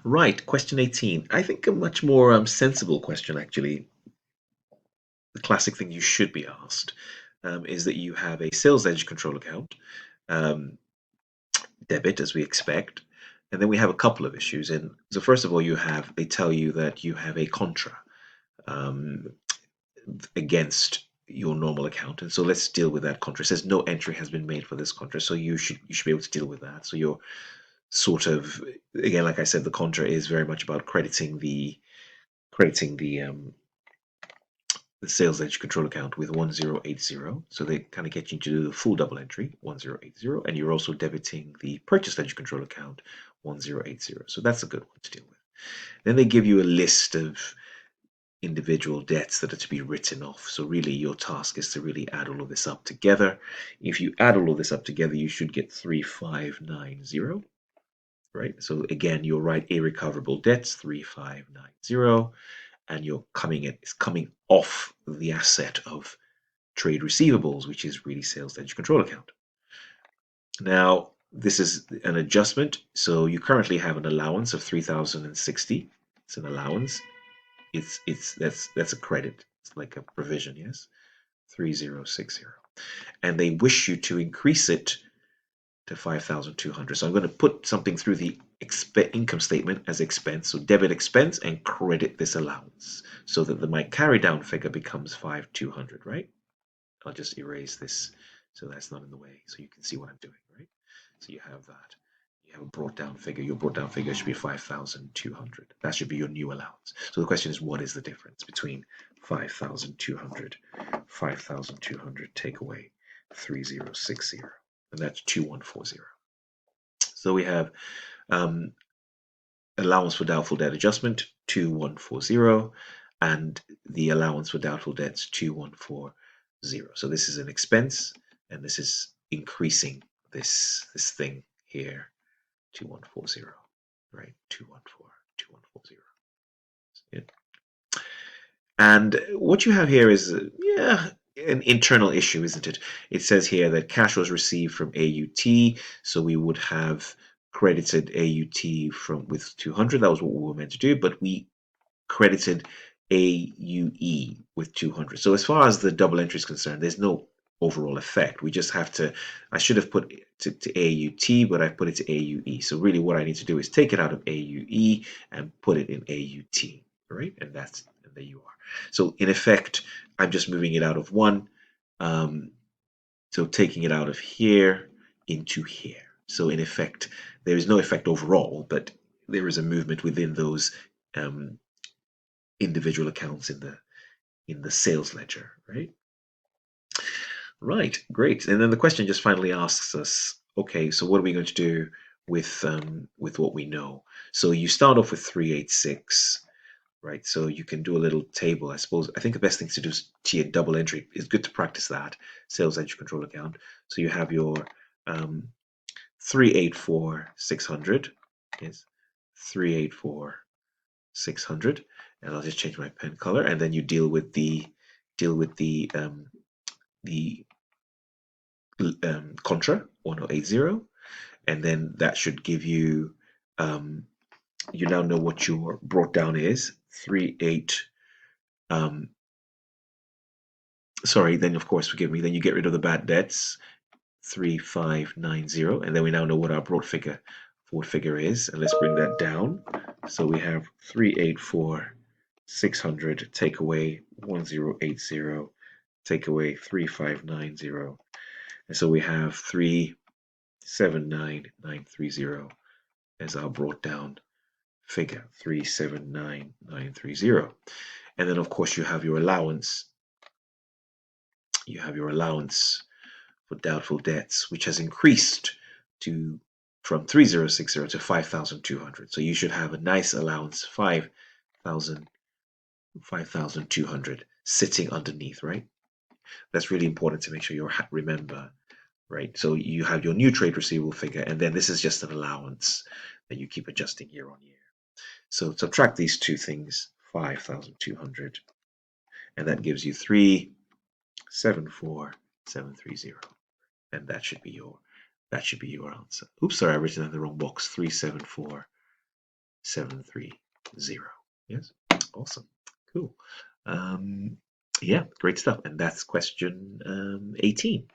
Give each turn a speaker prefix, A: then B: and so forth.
A: Right, question 18. I think a much more sensible question, actually. The classic thing you should be asked is that you have a sales edge control account, um, debit as we expect, and then we have a couple of issues. And so, first of all, they tell you that you have a contra um, against your normal account, and so let's deal with that contra. It says no entry has been made for this contra, so you should be able to deal with that. So you're sort of, again, like I said, the contra is very much about crediting the sales edge control account with 1080. So they kind of get you to do the full double entry 1080, and you're also debiting the purchase edge control account 1080. So that's a good one to deal with. Then they give you a list of individual debts that are to be written off. So really your task is to really add all of this up together. If you add all of this up together, you should get 3590. Right? So again, you'll write irrecoverable debts 3590, and it's coming off the asset of trade receivables, which is really sales edge control account. Now, this is an adjustment. So you currently have an allowance of 3060. It's an allowance. That's a credit. It's like a provision, yes. 3060. And they wish you to increase it to 5,200. So I'm going to put something through the income statement as expense. So debit expense and credit this allowance so that my carry down figure becomes 5,200, right? I'll just erase this so that's not in the way so you can see what I'm doing, right? So you have that. You have a brought down figure. Your brought down figure should be 5,200. That should be your new allowance. So the question is, what is the difference between 5,200, 5,200 take away 3060? And that's 2140. So we have um, allowance for doubtful debt adjustment 2140, and the allowance for doubtful debts 2140. So this is an expense, and this is increasing this thing here 2140, right? 214, 2140. Yeah. And what you have here is an internal issue, isn't it? It says here that cash was received from AUT, so we would have credited AUT with 200. That was what we were meant to do, but we credited AUE with 200. So as far as the double entry is concerned, there's no overall effect. We just have to, I should have put it to AUT, but I put it to AUE. So really what I need to do is take it out of AUE and put it in AUT, right? And there you are. So in effect, I'm just moving it out of one. So taking it out of here into here. So in effect, there is no effect overall, but there is a movement within those individual accounts in the sales ledger, right? Right, great. And then the question just finally asks us, okay, so what are we going to do with what we know? So you start off with 386, right? So you can do a little table, I suppose. I think the best thing to do is tier double entry. It's good to practice that sales edge control account. So you have your 384,600. Yes, 384,600, and I'll just change my pen color, and then you deal with the contra 1080, and then that should give you you now know what your brought down is 38 sorry, then of course forgive me, then you get rid of the bad debts 3590, and then we now know what our forward figure is, and let's bring that down. So we have 384,600 take away 1080 take away 3590, and so we have 379,930 as our brought down figure, 379,930. And then of course you have your allowance. You have your allowance for doubtful debts, which has increased from 3060 to 5,200. So you should have a nice allowance, 5,200 sitting underneath, right? That's really important to make sure you remember, right? So you have your new trade receivable figure, and then this is just an allowance that you keep adjusting year on year. So subtract these two things, 5,200, and that gives you 374,730, and that should be your answer. Oops, sorry, I written in the wrong box. 374 730. Yes, awesome, cool. Yeah, great stuff. And that's question 18.